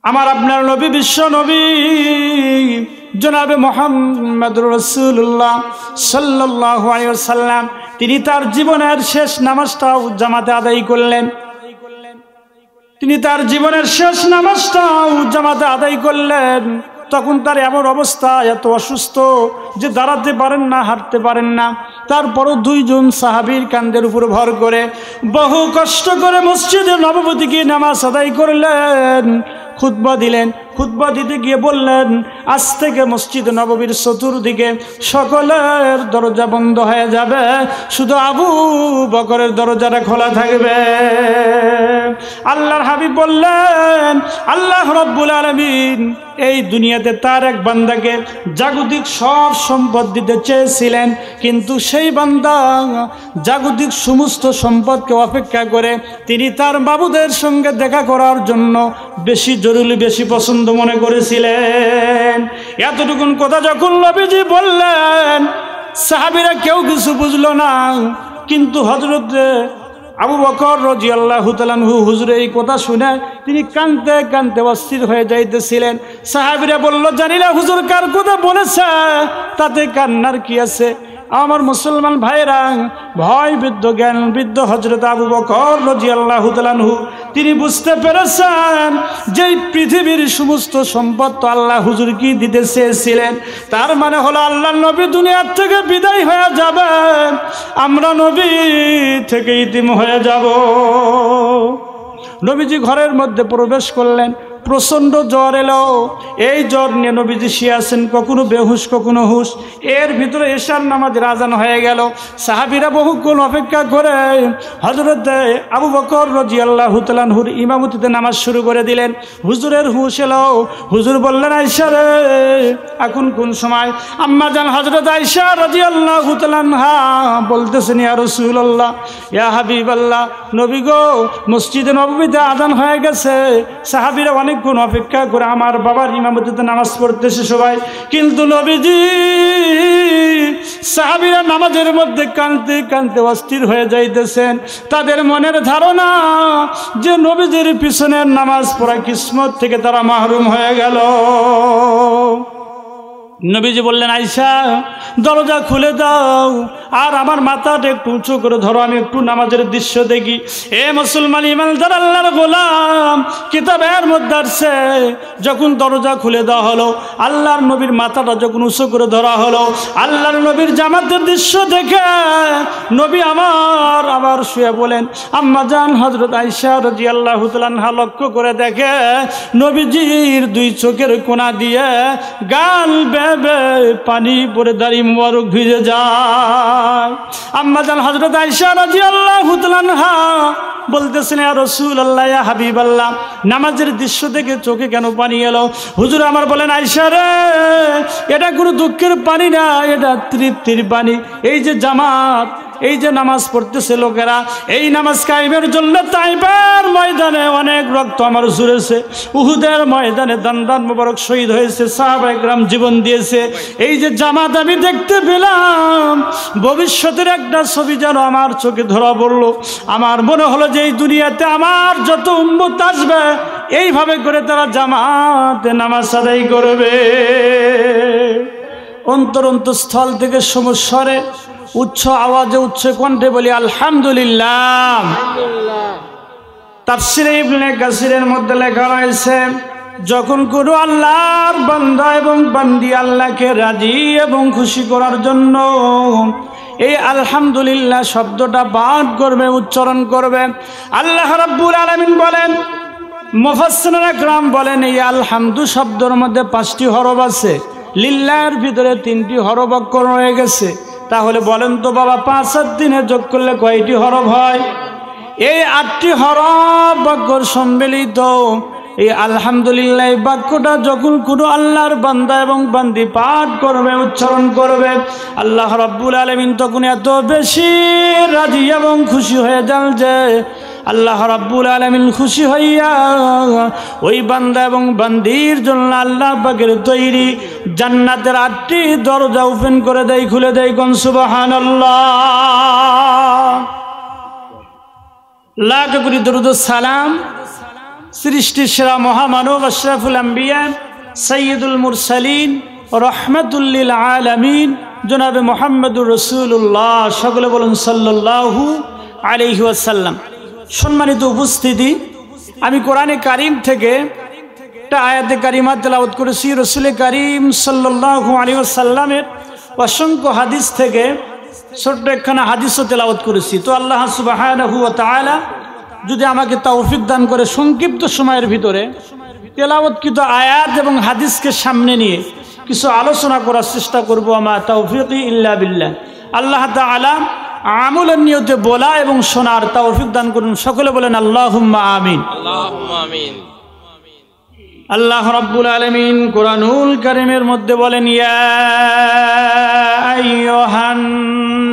আমার আপনার নবী বিশ্ব নবী জনাবে মুহাম্মদুর রাসূলুল্লাহ সাল্লাল্লাহু আলাইহি ওয়াসাল্লাম তিনি তার জীবনের শেষ নামাজটাও জামাতে আদায় করলেন। তিনি তার জীবনের শেষ নামাজটাও জামাতে আদায় করলেন। তখন তার এমন অবস্থা, এত অসুস্থ যে দাঁড়াতে পারেন না, হাঁটতে পারেন না। তারপরও দুইজন সাহাবীর কাঁধের উপর ভর করে বহু কষ্ট করে মসজিদে নববী গিয়ে নামাজ আদায় করলেন, খুতবা দিলেন। খুতবা দিতে গিয়ে বললেন, আজ থেকে মসজিদ নববীর চতুর্দিকে সকলের দরজা বন্ধ হয়ে যাবে, শুধু আবু বকরের দরজাটা খোলা থাকবে। আল্লাহর হাবিব বললেন, আল্লাহ রাব্বুল আলামিন এই দুনিয়াতে তার এক বান্দাকে জাগতিক সব সম্পদ দিতে চেয়েছিলেন, কিন্তু সেই বান্দা জাগতিক সমস্ত সম্পদকে অপেক্ষা করে তিনি তার মাবুদের সঙ্গে দেখা করার জন্য বেশি জরুরি, বেশি পছন্দ মনে করেছিলেন। এতটুকুন কথা যখন নবীজি বললেন, সাহাবীরা কেউ কিছু বুঝলো না, কিন্তু হযরত আবু বকর রাদিয়াল্লাহু তাআলা আনহু হুজুরের এই কথা শুনে তিনি কাঁদতে কাঁদতে অস্থির হয়ে যাইতেছিলেন। সাহাবীরা বলল, জানি না হুজুর কার কথা বলেছে, তাতে কান্নার কি আছে? আমার মুসলমান ভাইরা, ভয় বৃদ্ধ জ্ঞান বৃদ্ধ হযরত আবু বকর রাদিয়াল্লাহু তাআলা আনহু তিনি বুঝতে পেরেছেন যে পৃথিবীর সমস্ত সম্পদ তো আল্লাহ হুজুরকে দিতে চেয়েছিলেন। তার মানে হলো আল্লাহর নবী দুনিয়ার থেকে বিদায় হয়ে যাবে, আমরা নবী থেকে ইতিম হয়ে যাব। নবীজি ঘরের মধ্যে প্রবেশ করলেন, প্রচণ্ড জ্বর এলো। এই জ্বর নিয়ে নবীজি শুয়ে আছেন, কখনো বেহুশ কখনো হুশ। এর ভিতরে এশার নামাজের আজান হয়ে গেল। সাহাবীরা বহুক্ষণ অপেক্ষা করে হযরত আবু বকর রাদিয়াল্লাহু তাআলা আনহুর ইমামতিতে নামাজ শুরু করে দিলেন। হুজুরের হুশ এলো। হুজুর বললেন, আয়েশা রে, এখন কোন সময়? আম্মা জান হযরত আয়েশা রাদিয়াল্লাহু তাআলা আনহা বলতেছেন, ইয়া রাসূলুল্লাহ, ইয়া হাবিবাল্লাহ, নবী গো, মসজিদে নববীতে আজান হয়ে গেছে। সাহাবীরা অনেকক্ষণ অপেক্ষা করে আমার বাবার ইমামতিতে নামাজ পড়তেছে সবাই, কিন্তু নবীজি সাহাবীরা নামাজের মধ্যে কাঁদতে কাঁদতে অস্থির হয়ে যাইতেছেন। তাদের মনের ধারণা যে নবীজির পিছনের নামাজ পড়া কিসমত থেকে তারা মাহরুম হয়ে গেল। নবীজি বললেন, আয়েশা দরজা খুলে দাও, আর আমার মাথাটা একটু উঁচু করে ধরো, আমি একটু নামাজের দৃশ্য দেখি। এ মুসলমান ইমানদার আল্লাহর গোলাম, কিতাবের মধ্যে আছে যখন দরজা খুলে দেওয়া হলো, আল্লাহর নবীর মাথাটা যখন উঁচু করে ধরা হলো, আল্লাহর নবীর জামাতের দৃশ্য দেখে নবী আবার শুয়ে বলেন। আম্মা জান হযরত আয়েশা রাদিয়াল্লাহু তাআলা আনহা লক্ষ্য করে দেখে নবীজির দুই চোখের কোণা দিয়ে গাল পানি পরে দাড়ি মোবারক ভিজে যায়। আম্মা জান হযরত আয়েশা রাদিয়াল্লাহু তাআলা আনহা বলতেছেন, ইয়া রাসূলুল্লাহ, ইয়া হাবিবাল্লাহ, নামাজের দৃশ্য দেখে চোখে কেন পানি এলো? হুজুর আমার বলেন, আয়েশা রে, এটা কোনো দুঃখের পানি না, এটা তৃপ্তির পানি। এই যে জামাত, এই যে নামাজ পড়তেছে লোকেরা, এই নামাজ কায়েমের জন্য তাইবার ময়দানে অনেক রক্ত আমার ঝরেছে, উহুদের ময়দানে দান দান মোবারক শহীদ হয়েছে, সাহাবায়ে কেরাম জীবন দিয়েছে। এই যে জামাত আমি দেখতে পেলাম, ভবিষ্যতের একটা ছবি যেন আমার চোখে ধরা পড়লো। আমার মনে হলো যে এই দুনিয়াতে আমার যত উম্মত আসবে, এইভাবে করে তারা জামাতে নামাজ আদায় করবে। অন্তরস্থল থেকে সমস্বরে উচ্চ আওয়াজে উচ্চ কণ্ঠে বলি আলহামদুলিল্লাহ। তাফসীরে ইবনে কাসিরের মধ্যে লেখা রয়েছে, যখন কোনো আল্লাহর বান্দা এবং বান্দি আল্লাহকে রাজি এবং খুশি করার জন্য এই আলহামদুলিল্লাহ শব্দটা পাঠ করবে, উচ্চারণ করবে, আল্লাহ রাব্বুল আলামিন বলেন, মুফাসসিরুনে কেরাম বলেন, এই আলহামদু শব্দের মধ্যে 5টি হরফ আছে, লিল্লাহর ভিতরে 3টি হরফ অক্ষর রয়ে গেছে। তাহলে বলেন তো বাবা, 5 আর 3 যোগ করলে কয়টি হরফ হয়? এই 8টি হরফ অক্ষর সম্মিলিত এই আলহামদুলিল্লাহ বাক্যটা যখন কোনো আল্লাহর বান্দা এবং বান্দি পাঠ করবে, উচ্চারণ করবে, আল্লাহ রাব্বুল আলামিন তখন এত বেশি রাজি এবং খুশি হয়ে যান যে আল্লাহ রাব্বুল আলামিন খুশি হইয়া ওই বান্দা এবং বান্দির জন্য আল্লাহ পাকের তৈরি জান্নাতের 8টি দরজা ওপেন করে দেয়, খুলে দেয়। কোন সুবহানাল্লাহ। লাখ কোটি দরুদ সালাম সৃষ্টির সেরা মহামানব আশরাফুল আম্বিয়া সাইয়্যিদুল মুরসালিন রাহমাতুল লিল আলামিন জনাবে মুহাম্মদুর রাসূলুল্লাহ, সকলে বলুন সাল্লাল্লাহু আলাইহি ওয়াসাল্লাম। সম্মানিত উপস্থিতি, আমি কোরআনে কারীম থেকে একটা আয়াতে কারিমা তেলাওয়াত করেছি। রাসূল কারীম সাল্লাল্লাহু আলাইহি ওয়াসাল্লামের অসংখ্য হাদিস থেকে ছোট্ট একখানা হাদিসও তেলাওয়াত করেছি। তো আল্লাহ সুবহানাহু ওয়া তাআলা যদি আমাকে তৌফিক দান করে সংক্ষিপ্ত সময়ের ভিতরে তেলাওয়াতকৃত আয়াত এবং হাদিসকে সামনে নিয়ে কিছু আলোচনা করার চেষ্টা করব। আমা তাওফিকি ইল্লা বিল্লাহ। আল্লাহ তাআলা আমলের নিয়তে বলা এবং শোনার তৌফিক দান করুন। সকলে বলেন আল্লাহুম্মা আমিন। আল্লাহুম্মা আমিন। আল্লাহ রাব্বুল আলামিন কোরআনুল কারীমের মধ্যে বলেন, ইয়া আইয়ুহান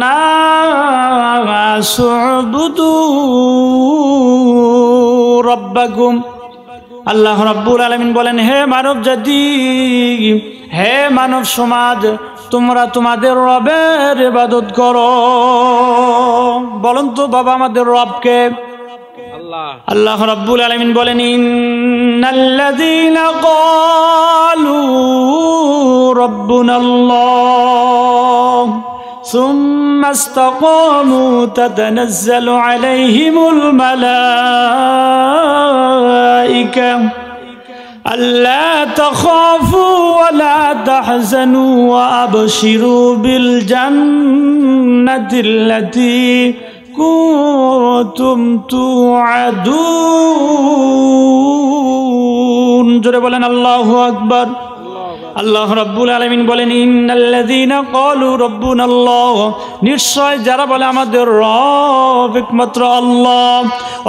নাসু উবুদু রাব্বাকুম। আল্লাহ রাব্বুল আলামিন বলেন, হে মানব জাতি, হে মানব সমাজ, তোমরা তোমাদের রবের ইবাদত করো। বলুন তো বাবা, আমাদের রবকে? আল্লাহ রাব্বুল আলামিন বলেন, ইন্নাল্লাযীনা ক্বালু রাব্বুনাল্লাহ সুম্মা ইসতাকামু তাতানাজ্জালু আলাইহিমুল মালায়েকা আল্লা তাখাফু ওয়া লা তাহজানু ওয়া আবশিরু বিল জান্নাতিল্লাতী কুনতুম তুআদুন। জোরে বলেন আল্লাহু আকবার। আল্লাহ রাব্বুল আলামিন বলেন, ইন্নাল্লাযীনা ক্বালু রাব্বুনাল্লাহ, নিশ্চয় যারা বলে আমাদের রব একমাত্র আল্লাহ,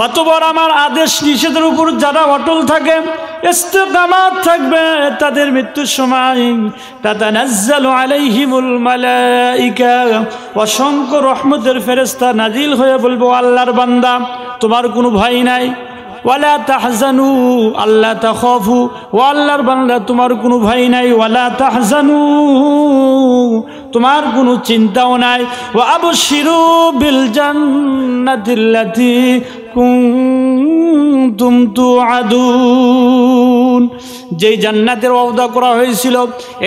অতঃপর আমার আদেশ নিষেধের উপর যারা অটল থাকে, ইস্তিকামাত থাকবে, তাদের মৃত্যুর সময় তাতানাজ্জালু আলাইহিমুল মালায়েকা, অসংখ্য রহমতের ফেরেশতা নাজিল হয়ে বলবো, আল্লাহর বান্দা তোমার কোনো ভয় নাই, ওয়ালা তাহজানু আল্লা তাখাফু, ও আল্লাহর বান্দা তোমার কোনো ভয় নাই, ওয়ালা তাহজানু তোমার কোনো চিন্তাও নাই, ওয়া আবশিরু বিল জান্নাতিল্লাতী কুনতুম তুআদুন। যেই জান্নাতের ওয়াদা করা হয়েছিল,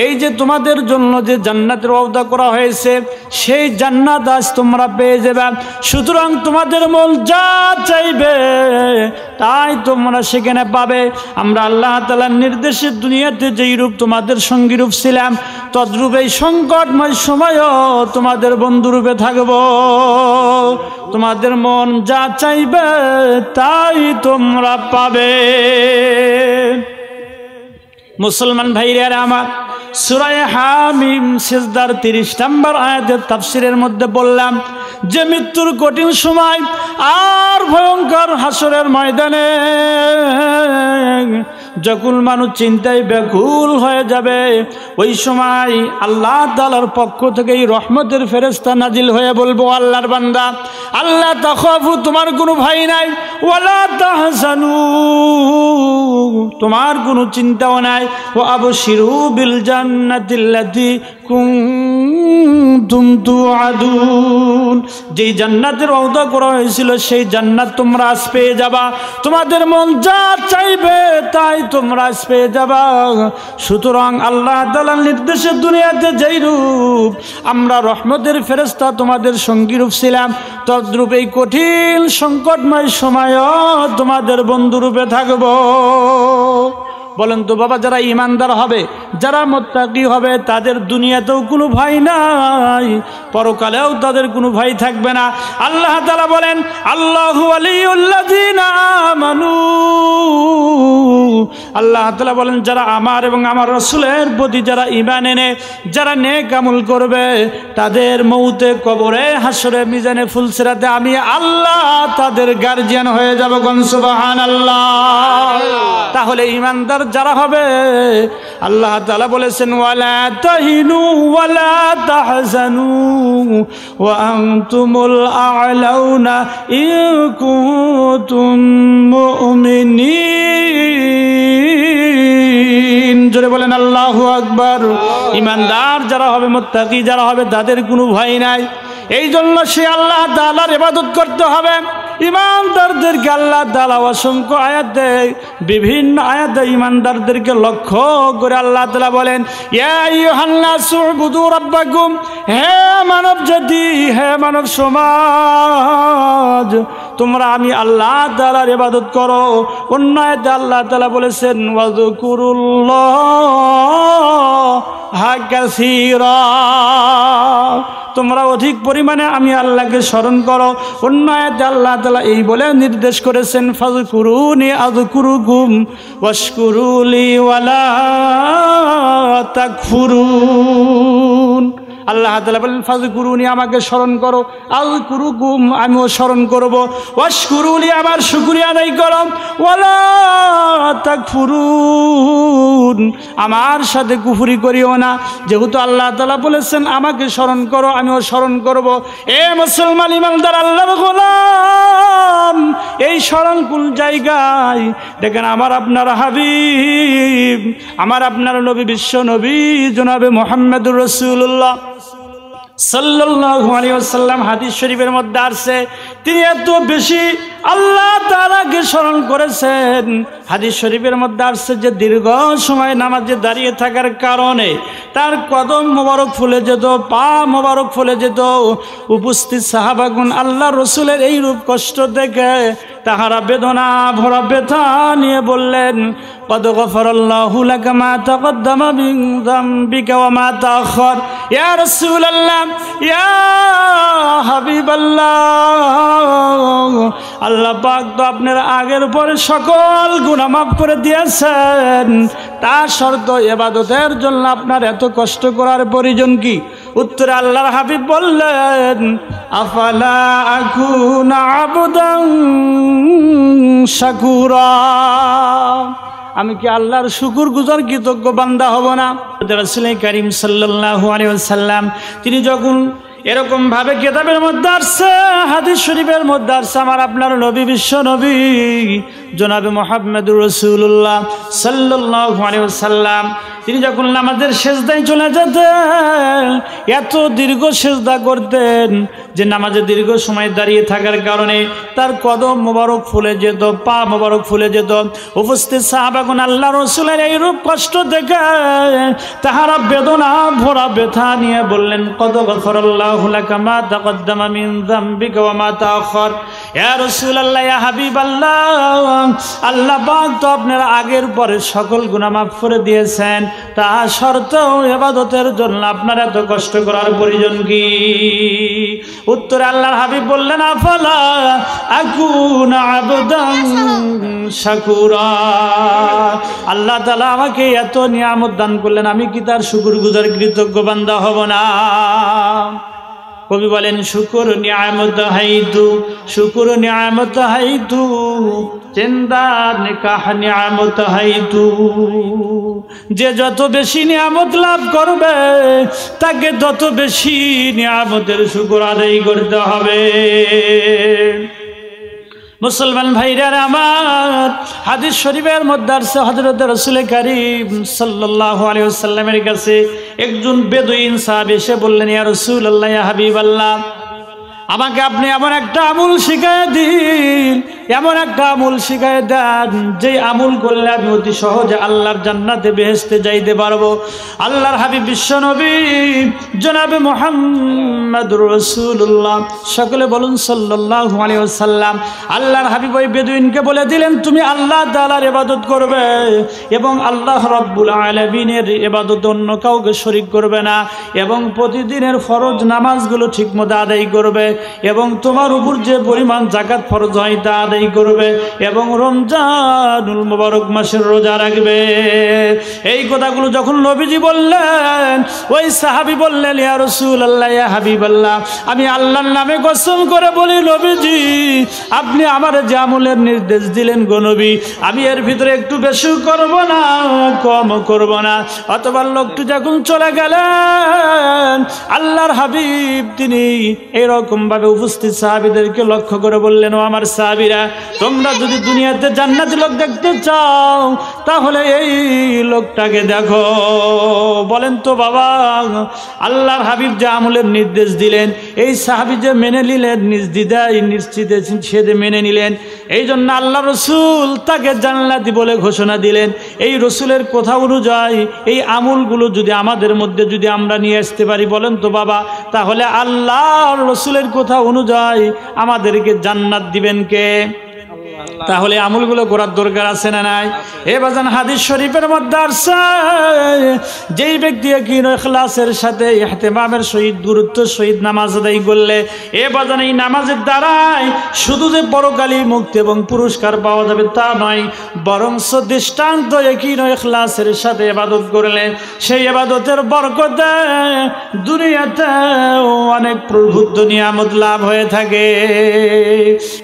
এই যে তোমাদের জন্য যে জান্নাতের ওয়াদা করা হয়েছে, সেই জান্নাত আজ তোমরা পেয়ে যাবে। সুতরাং তোমাদের মন যা চাইবে তাই তোমরা সেখানে পাবে। আমরা আল্লাহ তাআলার নির্দেশে দুনিয়াতে যেই রূপ তোমাদের সঙ্গী রূপ ছিলাম, তদ্রূপ এই সংকটময় সময়ও তোমাদের বন্ধুরূপে থাকব। তোমাদের মন যা চাইবে তাই তোমরা পাবে। মুসলমান ভাইরা আমার, সূরা হামিম সিজদার 30 নম্বর আয়াতের তাফসীরের মধ্যে বললাম যে মৃত্যুর কঠিন সময় আর ভয়ঙ্কর হাসরের ময়দানে যখন মানুষ চিন্তায় ব্যাকুল হয়ে যাবে, ওই সময় আল্লাহ তাআলার পক্ষ থেকে এই রহমতের ফেরেশতা নাজিল হয়ে বলবো, আল্লাহর বান্দা আল্লাহ তাখাফু, তোমার কোনো ভয় নাই, ওয়ালা তাহজানু তোমার কোনো চিন্তাও নাই, ওয়া আবশিরু বিল জান্নাতিল্লাতী কুনতুম তুআদুন। যেই জান্নাতের ওয়াদা করা হয়েছিল সেই জান্নাত তোমরা আজ পেয়ে যাবা। তোমাদের মন যা চাইবে তাই তোমরা আজ পেয়ে যাবা। সুতরাং আল্লাহ তাআলার নির্দেশে দুনিয়াতে যেই রূপ আমরা রহমতের ফেরেশতা তোমাদের সঙ্গী রূপ ছিলাম, তদ্রূপ এই কঠিন সংকটময় সময়ও তোমাদের বন্ধুরূপে থাকব। বলেন তো বাবা, যারা ইমানদার হবে, যারা মুত্তাকি হবে, তাদের দুনিয়াতেও কোনো ভয় নাই, পরকালেও তাদের কোনো ভয় থাকবে না। আল্লাহ তাআলা বলেন, আল্লাহু ওয়ালিউল্লাযীনা আমানু। আল্লাহ তাআলা বলেন, যারা আমার এবং আমার রাসূলের প্রতি যারা ঈমান এনে যারা নেক আমল করবে, তাদের মৌতে, কবরে, হাসরে, মিজানে, ফুলসিরাতে আমি আল্লাহ তাদের গার্জিয়ান হয়ে যাব। গণ সুবহানাল্লাহ। তাহলে ঈমানদার যারা হবে, আল্লাহ তাআলা বলেছেন, ওয়ালা তাহিনু ওয়ালা তাহজানু ওয়া আনতুমুল আ'লাউনা ইন কুনতুম মুমিনিন। জোরে বলেন আল্লাহু আকবার। ঈমানদার যারা হবে, মুত্তাকি যারা হবে, তাদের কোনো ভয় নাই। এই জন্য সে আল্লাহ তাআলার ইবাদত করতে হবে, ইমানদারদেরকে আল্লাহ তাআলা অসংখ্য আয়াত দেয়, বিভিন্ন আয়াতে ইমানদারদেরকে লক্ষ্য করে আল্লাহ তাআলা বলেন, ইয়া আইয়ুহান নাসু উবুদু রাব্বাকুম, হে মানব জাতি, হে মানব সমাজ, তোমরা আমি আল্লাহ তাআলার ইবাদত করো। অন্য আয়াতে আল্লাহ তাআলা বলেছেন, ওয়াযকুরুল্লাহা কাসীরা, তোমরা অধিক পরিমাণে আমি আল্লাহকে স্মরণ করো। অন্য আয়াতে আল্লাহ তাআলা এই বলে নির্দেশ করেছেন, ফাযকুরুনি আযকুরুকুম ওয়াশকুরুলি ওয়ালা তাকফুরুন। আল্লাহ তাআলা বলেন, ফাযকুরুনি, আমাকে স্মরণ করো, আযকুরুকুম, আমিও স্মরণ করব, ওয়াশকুরুলি, আমার শুকরিয়া আদায় করো, ওয়ালা তাকফুরুন, আমার সাথে কুফরি করিও না। যেহেতু আল্লাহ তাআলা বলেছেন আমাকে স্মরণ করো, আমিও স্মরণ করব। এ মুসলমান ইমানদার আল্লাহর গোলাম, এই স্মরণ কোন জায়গায়? দেখেন, আমার আপনার হাবিব, আমার আপনার নবী, বিশ্ব নবী জনাবে মুহাম্মদুর রাসূলুল্লাহ সাল্লাল্লাহু আলাইহি ওয়াসাল্লাম হাদিস শরীফের মধ্যে আছে, তিনি এত বেশি আল্লাহ তাআলাকে স্মরণ করেছেন। হাদিস শরীফের মধ্যে আছে যে দীর্ঘ সময় নামাজে দাঁড়িয়ে থাকার কারণে তার কদম মোবারক ফুলে যেত, পা মোবারক ফুলে যেত। উপস্থিত সাহাবাগণ আল্লাহ রসুলের এই রূপ কষ্ট দেখে তাহারা বেদনা ভরা ব্যথা নিয়ে বললেন, কদ গফরাল্লাহু লাকা মা তাকদ্দামা মিন যামবিকা ওয়া মা তাআখার, ইয়া রাসূলুল্লাহ, ইয়া হাবিবাল্লাহ, আল্লাহ পাক তো আপনার আগের পরে সকল গুনাহ মাফ করে দিয়েছেন, তার শর্ত ইবাদতের জন্য আপনার এত কষ্ট করার প্রয়োজন কি? উত্তরে আল্লাহর হাবিব বললেন, আফালা আকুনা আবদান শাকুরা, আমি কি আল্লাহর শুকরগুজার কৃতজ্ঞ বান্দা হব না? রাসূল কারীম সাল্লাল্লাহু আলাইহি ওয়াসাল্লাম তিনি যখন এরকম ভাবে কিতাবের মধ্যে আসছে, হাদিস শরীফের মধ্যে আসছে, আমার আপনার নবী, বিশ্ব নবী জনাবে মুহাম্মদুর রাসূলুল্লাহ সাল্লাল্লাহু আলাইহি ওয়াসাল্লাম তিনি যখন নামাজের সেজদায় চলে যেতেন, এত দীর্ঘ সেজদা করতেন যে নামাজে দীর্ঘ সময় দাঁড়িয়ে থাকার কারণে তার কদম মোবারক ফুলে যেত, পা মোবারক ফুলে যেত। উপস্থিত সাহাবাগণ আল্লাহ রসুলের এই রূপ কষ্ট দেখে তাহারা বেদনা ভরা ব্যথা নিয়ে বললেন, কদ গফরাল্লাহু লাকা মা তাকদ্দামা মিন যামবিকা ওয়া মা তাআখার, ইয়া রাসূলুল্লাহ, ইয়া হাবিবাল্লাহ, আল্লাহ পাক তো আপনার আগের পরে সকল গুনাহ মাফ করে দিয়েছেন, তা সত্ত্বেও ইবাদতের জন্য আপনার এত কষ্ট করার প্রয়োজন কি? উত্তরে আল্লাহর হাবিব বললেন, আফালা আকুনা আবদান শাকুরা, আল্লাহ তাআলা আমাকে এত নিয়ামত দান করলেন, আমি কি তার শুকরগুজার কৃতজ্ঞ বান্দা হব না? কবি বলেন, শুকর নিয়ামত হাইতু, শুকর নিয়ামত হাইতু, জিন্দা নিকাহ নিয়ামত হাইতু, যে যত বেশি নিয়ামত লাভ করবে তাকে তত বেশি নিয়ামতের শুকর আদায় করতে হবে। মুসলমান ভাইরা আমার, হাদিস শরীফের মধ্যে আছে হযরত রাসূল কারীম সাল্লাল্লাহু আলাইহি ওয়াসাল্লামের কাছে একজন বেদুইন সাহাবী এসে বললেন, ইয়া রাসূলুল্লাহ, ইয়া হাবিবাল্লাহ, আমাকে আপনি এমন একটা আমল শিখায় দিন, এমন একটা আমল শিখায় দেন যে আমল করলে আমি অতি সহজে আল্লাহর জান্নাতে বেহেশতে যাইতে পারবো। আল্লাহর হাবিব বিশ্ব নবী জনাবে মুহাম্মদুর রাসূলুল্লাহ, সকলে বলুন সাল্লাল্লাহু আলাইহি ওয়াসাল্লাম, আল্লাহর হাবিব ওই বেদুইনকে বলে দিলেন, তুমি আল্লাহ তাআলার ইবাদত করবে এবং আল্লাহ রাব্বুল আলামিনের ইবাদত অন্য কাউকে শরীক করবে না, এবং প্রতিদিনের ফরজ নামাজগুলো ঠিকমতো আদায় করবে, এবং তোমার উপর যে পরিমাণ যাকাত ফরজ হয় তা আদায় করবে, এবং রমজানুল মুবারক মাসের রোজা রাখবে। এই কথাগুলো যখন নবীজি বললেন, ওই সাহাবী বললেন, ইয়া রাসূলুল্লাহ, ইয়া হাবিবাল্লাহ, আমি আল্লাহর নামে কসম করে বলি নবীজি, আপনি আমার যে আমলের নির্দেশ দিলেন গো নবী, আমি এর ভিতরে একটু বেশি করব না, কম করব না। অথবা লোকটি যখন চলে গেলেন, আল্লাহর হাবিব তিনি এরকম ভাবে উপস্থিত সাহাবীদেরকে লক্ষ্য করে বললেন, ও আমার সাহাবীরা, তোমরা যদি দুনিয়াতে জান্নাতি লোক দেখতে চাও তাহলে এই লোকটাকে দেখো। বলেন তো বাবা, আল্লাহর হাবিব যে আমলের নির্দেশ দিলেন, এই সাহাবী যে মেনে নিলেন, নির্দ্বিধায় নিশ্চিতে সেদে মেনে নিলেন, এই জন্য আল্লাহ রসুল তাকে জান্নাতি বলে ঘোষণা দিলেন। এই রসুলের কথা অনুযায়ী এই আমলগুলো যদি আমাদের মধ্যে যদি আমরা নিয়ে আসতে পারি, বলেন তো বাবা, তাহলে আল্লাহর রসুলের কথা অনুযায়ী আমাদেরকে জান্নাত দিবেন কে? তাহলে আমলগুলো করার দরকার আছে না নাই? এ বাজান, হাদিস শরীফের মধ্যে আসছে, যেই ব্যক্তি ইয়াকিন ও ইখলাসের সাথে ইহতিমামের সহিত গুরুত্ব সহিত নামাজ আদায় করলে, এ বাজান এই নামাজের দ্বারাই শুধু যে পরকালী মুক্তি এবং পুরস্কার পাওয়া যাবে তা নয়, বরং দৃষ্টান্ত ইয়াকিন ও ইখলাসের সাথে ইবাদত করলে সেই ইবাদতের বরকতে দুনিয়াতে অনেক প্রভুত্ব নিয়ামত লাভ হয়ে থাকে।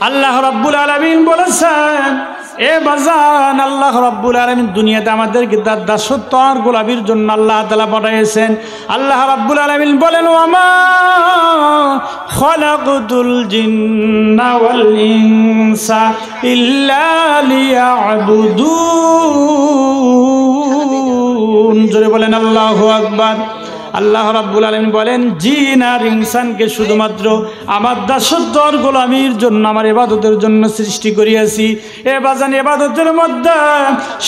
আল্লাহ রাব্বুল আলামিন বলেছেন, এ বাজান, আল্লাহ রাব্বুল আলামিন দুনিয়াতে আমাদেরকে তার দাসত্ব আর গোলামির জন্য আল্লাহ তাআলা পাঠিয়েছেন। আল্লাহ রাব্বুল আলামিন বলেন, ওয়ামা খালাকতুল জিন্না ওয়াল ইনসা ইল্লা লিয়াবুদুন। জোরে বলেন আল্লাহু আকবার। আল্লাহ রাব্বুল আলামিন বলেন, জিন আর ইনসানকে শুধুমাত্র আমার দাসত্ব আর গোলামির জন্য, আমার ইবাদতের জন্য সৃষ্টি করিয়াছি। এ বাজান, ইবাদতের মধ্যে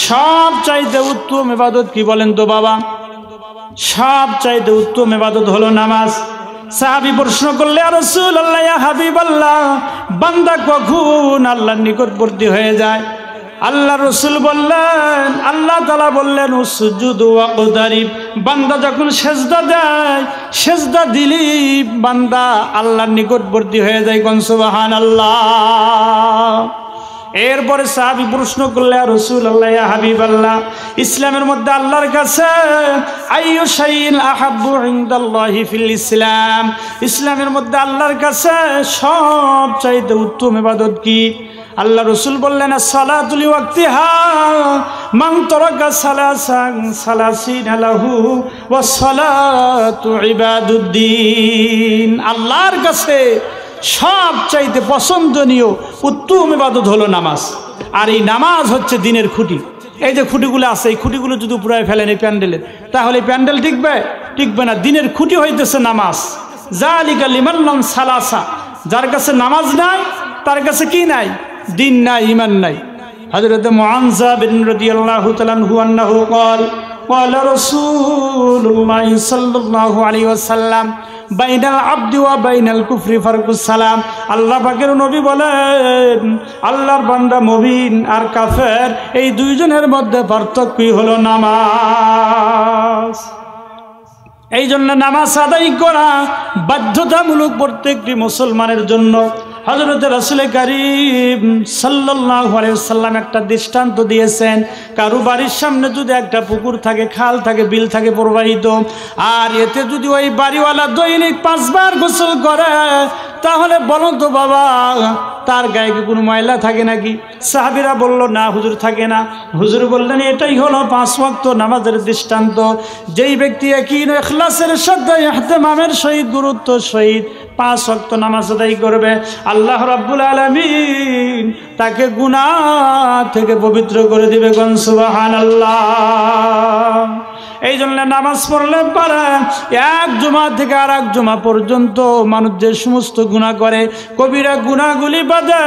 সব চাইতে উত্তম ইবাদত কি বলেন তো বাবা? সব চাইতে উত্তম ইবাদত হলো নামাজ। সাহাবী প্রশ্ন করলে, ইয়া রাসূলুল্লাহ, ইয়া হাবিবাল্লাহ, বান্দা কখন আল্লাহর নিকটবর্তী হয়ে যায়? আল্লাহ রসুল বললেন, আল্লাহ তাআলা বললেন, উসজুদু ওয়াকতারিব, বান্দা যখন সেজদা দেয়, সেজদা দিলি বান্দা আল্লাহর নিকটবর্তী হয়ে যায়। কোন সুবহানাল্লাহ। এরপরে সাহাবী প্রশ্ন করলে, ইয়া রাসূলুল্লাহ, ইয়া হাবিবাল্লাহ, ইসলামের মধ্যে আল্লাহর কাছে আইয়ু শাইইন আহাব্বু ইনদাল্লাহি ফিল ইসলাম, ইসলামের মধ্যে আল্লাহর কাছে সবচাইতে উত্তম ইবাদত কি? আল্লাহ রসুল বললেন, সালাতু লিওয়াক্তিহা, মান তারাকা সালাসান সালাসিনা লাহু ওয়া সালাতু ইবাদুদ্দিন। আল্লাহর কাছে সবচাইতে পছন্দনীয় উত্তম ইবাদত হলো নামাজ। আর এই নামাজ হচ্ছে দিনের খুঁটি। এই যে খুঁটিগুলো আছে, এই খুঁটিগুলো যদি পুরাই ফেলেন এই প্যান্ডেলের, তাহলে প্যান্ডেল টিকবে? টিকবে না। দিনের খুঁটি হইতেছে নামাজ। যালিকা লিমান লাম সালাসা, যার কাছে নামাজ নাই তার কাছে কি নাই? দিন নাই, ঈমান নাই। হযরত মুআয বিন রাদিয়াল্লাহু তাআলা আনহু আন্নাহু ক্বালা রাসূলুল্লাহ সাল্লাল্লাহু আলাইহি ওয়াসাল্লাম, বাইনাল আবদি ওয়া বাইনাল কুফরি ফারকুস সালাম। আল্লাহ পাকের নবী বলেন, আল্লাহর বান্দা মুমিন আর কাফের এই দুইজনের মধ্যে পার্থক্যই হলো নামাজ। এই জন্য নামাজ আদায় করা বাধ্যতামূলক প্রত্যেকটি মুসলমানের জন্য। হযরত রাসূল কারীম সাল্লাল্লাহু আলাইহি ওয়াসাল্লাম একটা দৃষ্টান্ত দিয়েছেন, কারো বাড়ির সামনে যদি একটা পুকুর থাকে, খাল থাকে, বিল থাকে প্রবাহিত, আর এতে যদি ওই বাড়িওয়ালা দৈনিক 5 বার গোসল করে, তাহলে বলো তো বাবা, তার গায়ে কি কোনো ময়লা থাকে নাকি? সাহাবীরা বলল, না হুজুর, থাকে না। হুজুর বললেন, এটাই হলো 5 ওয়াক্ত নামাজের দৃষ্টান্ত। যেই ব্যক্তি ইয়াকিন ও ইখলাসের সাথে ইহতিমামের সহিত গুরুত্ব সহিত 5 ওয়াক্ত নামাজ আদায় করবে, আল্লাহ রাব্বুল আলামিন তাকে গুনাহ থেকে পবিত্র করে দিবে। কোন সুবহানাল্লাহ। এই জন্য নামাজ পড়লে পারে এক জুমা থেকে আর এক জুমা পর্যন্ত মানুষ যে সমস্ত গুনাহ করে, কবিরা গুনাহগুলি বাদে,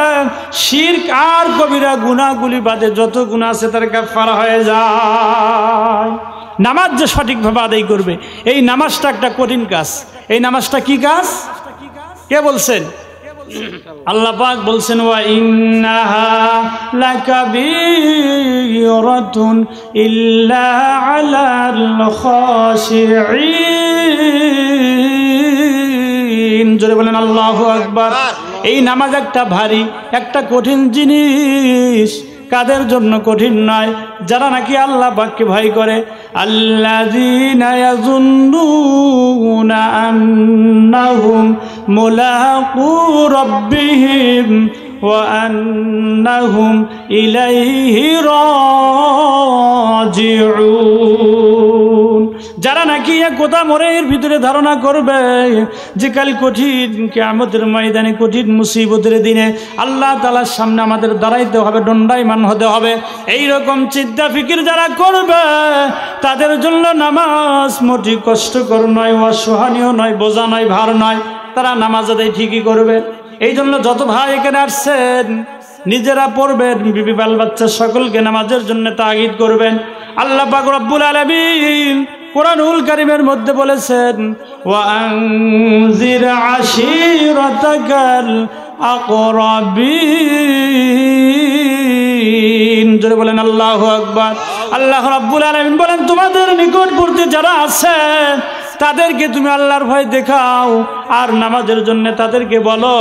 শিরক আর কবিরা গুনাহগুলি বাদে যত গুনাহ আছে তার কাফারা হয়ে যায়। নামাজ যে সঠিকভাবে আদায় করবে, এই নামাজটা একটা কঠিন কাজ। এই নামাজটা কি কাজ? কে বলছেন? আল্লাহ পাক বলছেন, ওয়া ইন্নাহা লাকাবীরাতুন ইল্লা আলাল খাশিঈন। জোরে বলেন আল্লাহু আকবার। এই নামাজ একটা ভারী, একটা কঠিন জিনিস। কাদের জন্য কঠিন নয়? যারা নাকি আল্লাহ পাককে ভয় করে। আল্লাযীনা ইয়াযুন্নুনা আন্নাহুম মুলাকু রাব্বিহিম ওয়া আন্নাহুম ইলাইহি রাজিউন। যারা নাকি কোথা মরে এর ভিতরে ধারণা করবে যে কাল কঠিন কিয়ামতের ময়দানে কঠিন মুসিবতের দিনে আল্লাহ তাআলার সামনে আমাদের দাঁড়াইতে হবে, দণ্ডায়মান হতে হবে, এই রকম চিন্তা ফিকির যারা করবে তাদের জন্য নামাজ মোটি কষ্টকর নয়, অসহনীয় নয়, বোঝা নয়, ভার নয়, তারা নামাজ আদায় ঠিকই করবে। এই জন্য যত ভাই এখানে আসছেন নিজেরা পড়বেন, বিবি বাল বাচ্চা সকলকে নামাজের জন্য তাগিদ করবেন। আল্লাহ পাক রব্বুল আলামিন কুরআনুল কারীমের মধ্যে বলেছেন ওয়া আনজির আশিরাতাকাল আকরাবিন, জোরে বলেন আল্লাহু আকবার। আল্লাহ রাব্বুল আলামিন বলেন তোমাদের নিকটবর্তী যারা আছে তাদেরকে তুমি আল্লাহর ভয় দেখাও, আর নামাজের জন্য তাদেরকে বলো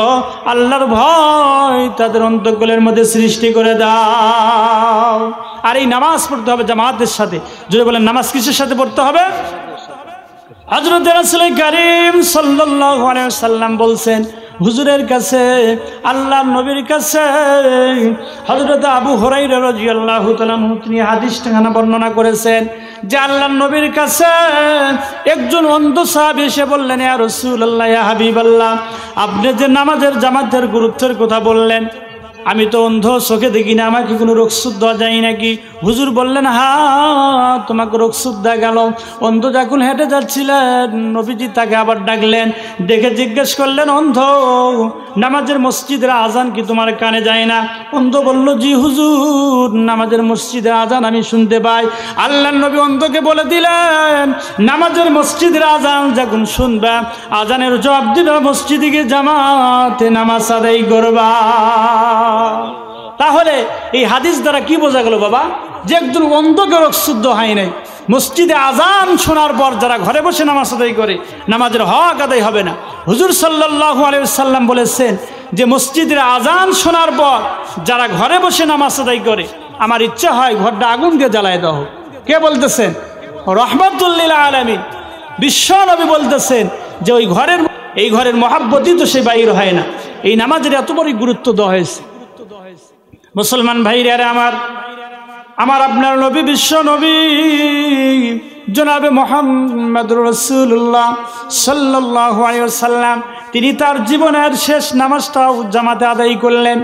আল্লাহর ভয় তাদের অন্তঃকলের মধ্যে সৃষ্টি করে দাও। আর এই নামাজ পড়তে হবে জামাতের সাথে। যদি বলেন নামাজ কিসের সাথে পড়তে হবে? হযরত রাসূল কারীম সাল্লাল্লাহু আলাইহি ওয়াসাল্লাম বলছেন হুজুরের কাছে, আল্লাহর নবীর কাছে হযরত আবু হুরায়রা রাদিয়াল্লাহু তাআলা তিনি হাদিসখানা বর্ণনা করেছেন যে আল্লাহর নবীর কাছে একজন অন্ধ সাহাবী এসে বললেন ইয়া রাসূলুল্লাহ, ইয়া হাবিবাল্লাহ, আপনি যে নামাজের জামাতের গুরুত্বের কথা বললেন, আমি তো অন্ধ, চোখে দেখি না, আমাকে কোনো রোগসুদ দেওয়া যায় নাকি? হুজুর বললেন হ্যাঁ তোমাকে রোগসুদ দেওয়া গেল। অন্ধ যখন হেঁটে যাচ্ছিলেন নবীজি তাকে আবার ডাকলেন, ডেকে জিজ্ঞেস করলেন অন্ধ, নামাজের মসজিদের আজান কি তোমার কানে যায় না? অন্ধ বলল জি হুজুর, নামাজের মসজিদের আজান আমি শুনতে পাই। আল্লাহর নবী অন্ধকে বলে দিলেন নামাজের মসজিদের আজান যখন শুনবা আজানের জবাব দিবা, মসজিদে গিয়ে জামাতে নামাজ আদায় করবা। তাহলে এই হাদিস দ্বারা কি বোঝা গেল বাবা? যে একজন অন্ধকে রোগশুদ্ধ হয় নাই, মসজিদে আজান শোনার পর যারা ঘরে বসে নামাজ আদায় করে নামাজের হক আদায় হবে না। হুজুর সাল্লাল্লাহু আলাইহি ওয়াসাল্লাম বলেছেন যে মসজিদের আজান শোনার পর যারা ঘরে বসে নামাজ আদায় করে আমার ইচ্ছা হয় ঘরটা আগুন দিয়ে জ্বালায় দাও। কে বলতেছেন? রাহমাতুল লিল আলামিন বিশ্ব নবী বলতেছেন যে ওই ঘরের এই ঘরের মহাব্বতই তো সে বাইর হয় না। এই নামাজের এত বড় গুরুত্ব দেওয়া হয়েছে। মুসলমান ভাইরা আমার আপনার নবী বিশ্ব নবী জনাবে মুহাম্মদুর রাসূলুল্লাহ সাল্লাল্লাহু আলাইহি ওয়াসাল্লাম তিনি তার জীবনের শেষ নামাজটাও জামাতে আদায় করলেন।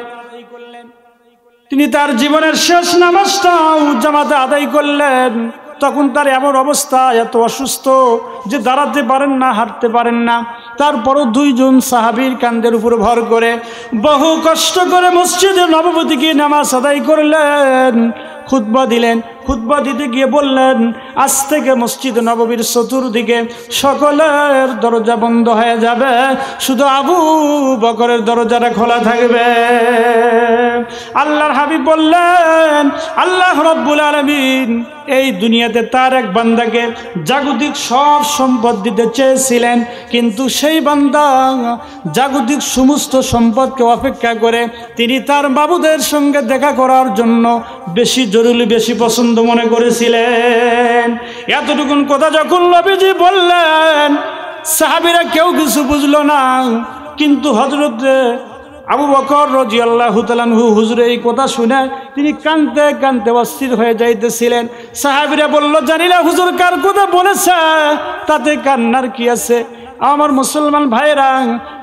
তিনি তার জীবনের শেষ নামাজটাও জামাতে আদায় করলেন। তখন তার এমন অবস্থা, এত অসুস্থ যে দাঁড়াতে পারেন না, হাঁটতে পারেন না। তারপরও দুইজন সাহাবীর কাঁধের উপর ভর করে বহু কষ্ট করে মসজিদে নববী গিয়ে নামাজ আদায় করলেন, খুতবা দিলেন। খুতবা দিতে গিয়ে বললেন আজ থেকে মসজিদ নববীর চতুর্দিকে সকলের দরজা বন্ধ হয়ে যাবে, শুধু আবু বকরের দরজাটা খোলা থাকবে। আল্লাহর হাবিব বললেন আল্লাহ রাব্বুল আলামিন এই দুনিয়াতে তার এক বান্দাকে জাগতিক সব সম্পদ দিতে চেয়েছিলেন, কিন্তু সেই বান্দা জাগতিক সমস্ত সম্পদকে অপেক্ষা করে তিনি তার বাবুদের সঙ্গে দেখা করার জন্য বেশি জরুরি, বেশি পছন্দ মনে করেছিলেন। এতটুকুন কথা যখন নবীজি বললেন সাহাবীরা কেউ কিছু বুঝলো না, কিন্তু হযরত আবু বকর রাদিয়াল্লাহু তাআলা আনহু হুজুর এই কথা শুনে তিনি কাঁদতে কাঁদতে অস্থির হয়ে যাইতেছিলেন। সাহাবীরা বলল জানি না হুজুর কার কথা বলেছে, তাতে কান্নার কি আছে? আমার মুসলমান ভাইরা,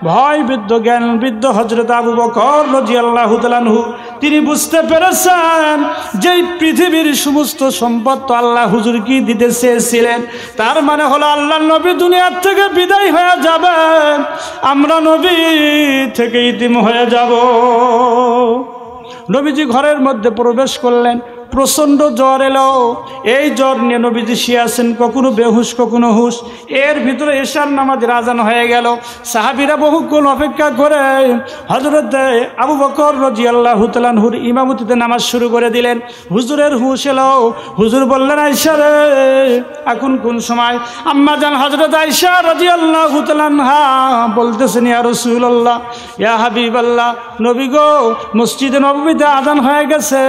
ভয় বৃদ্ধ জ্ঞান বৃদ্ধ হযরত আবু বকর রাদিয়াল্লাহু তাআলা আনহু তিনি বুঝতে পেরেছেন যে পৃথিবীর সমস্ত সম্পদ তো আল্লাহ হুজুর কি দিতে চেয়েছিলেন। তার মানে হলো আল্লাহ নবী দুনিয়ার থেকে বিদায় হয়ে যাবে, আমরা নবী থেকে ইতিম হয়ে যাব। নবীজি ঘরের মধ্যে প্রবেশ করলেন, প্রচণ্ড জ্বর এলো। এই জ্বর নিয়ে নবীজি শুয়ে আছেন, কখনো বেহুশ কখনো হুশ। এর ভিতরে এশার নামাজের আজান হয়ে গেল। সাহাবীরা বহুক্ষণ অপেক্ষা করে হযরত আবু বকর রাদিয়াল্লাহু তাআলা আনহুর ইমামতিতে নামাজ শুরু করে দিলেন। হুজুরের হুশ এলো। হুজুর বললেন আয়েশা রে এখন কোন সময়? আম্মা জান হযরত আয়েশা রাদিয়াল্লাহু তাআলা আনহা বলতেছেন ইয়া রাসূলুল্লাহ, ইয়া হাবিবাল্লাহ, নবী গো মসজিদে নববীতে আজান হয়ে গেছে।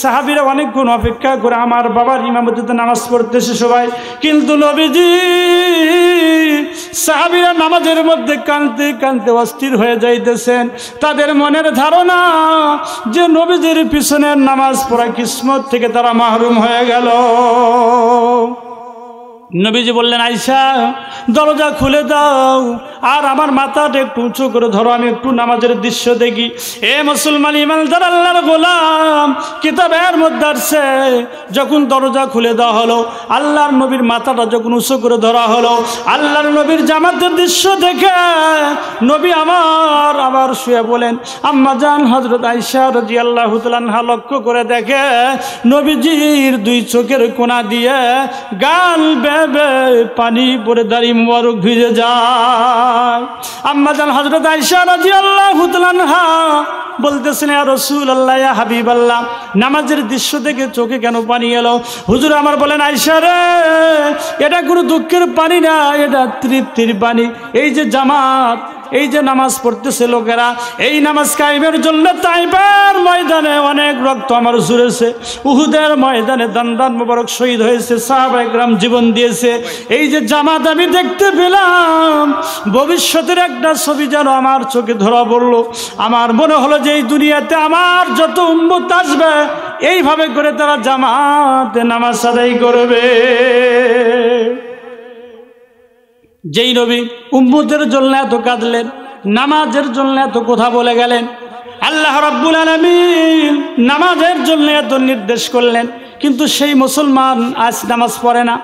সাহাবীরা অনেকক্ষণ অপেক্ষা করে আমার বাবার ইমামতিতে নামাজ পড়তেছে সবাই, কিন্তু নবীজি সাহাবীরা নামাজের মধ্যে কাঁদতে কাঁদতে অস্থির হয়ে যাইতেছেন। তাদের মনের ধারণা যে নবীজির পিছনের নামাজ পড়া কিসমত থেকে তারা মাহরুম হয়ে গেল। নবীজি বললেন, আয়েশা দরজা খুলে দাও আর আমার মাথাটা একটু উঁচু করে ধরো, আমি একটু নামাজের দৃশ্য দেখি। এ মুসলমান ইমানদার আল্লাহর গোলাম, কিতাবের মধ্যে আসছে যখন দরজা খুলে দেওয়া হলো, আল্লাহর নবীর মাথাটা যখন উঁচু করে ধরা হলো, আল্লাহর নবীর জামাতের দৃশ্য দেখে নবী আবার শুয়ে বলেন, আম্মা জান হযরত আয়েশা রাদিয়াল্লাহু তাআলা আনহা লক্ষ্য করে দেখে নবীজির দুই চোখের কোণা দিয়ে গাল বেবে পানি পড়ে দাড়ি মোবারক ভিজে যায়। আম্মা জান হযরত আয়েশা রাদিয়াল্লাহু তাআলা আনহা বলতেছেন, ইয়া রাসূলুল্লাহ, ইয়া হাবিবাল্লাহ, নামাজের দৃশ্য দেখে চোখে কেন পানি এলো? হুজুর আমার বলেন, আয়েশা রে, এটা কোনো দুঃখের পানি না, এটা তৃপ্তির পানি। এই যে জামাত, এই যে নামাজ পড়তেছে লোকেরা, এই নামাজ কায়েমের জন্য তাইবার ময়দানে অনেক রক্ত আমার ঝরেছে, উহুদের ময়দানে দান দান মোবারক শহীদ হয়েছে, সাহাবায়ে কেরাম জীবন দিয়েছে। এই যে জামাত আমি দেখতে পেলাম, ভবিষ্যতের একটা ছবি যেন আমার চোখে ধরা পড়লো। আমার মনে হলো যে এই দুনিয়াতে আমার যত উম্মত আসবে, এইভাবে করে তারা জামাতে নামাজ আদায় করবে। যেই নবী উম্মতের জন্য এত কাঁদলেন, নামাজের জন্য এত কথা বলে গেলেন, আল্লাহ রাব্বুল আলামিন নামাজের জন্য এত নির্দেশ করলেন, কিন্তু সেই মুসলমান আজ নামাজ পড়ে না।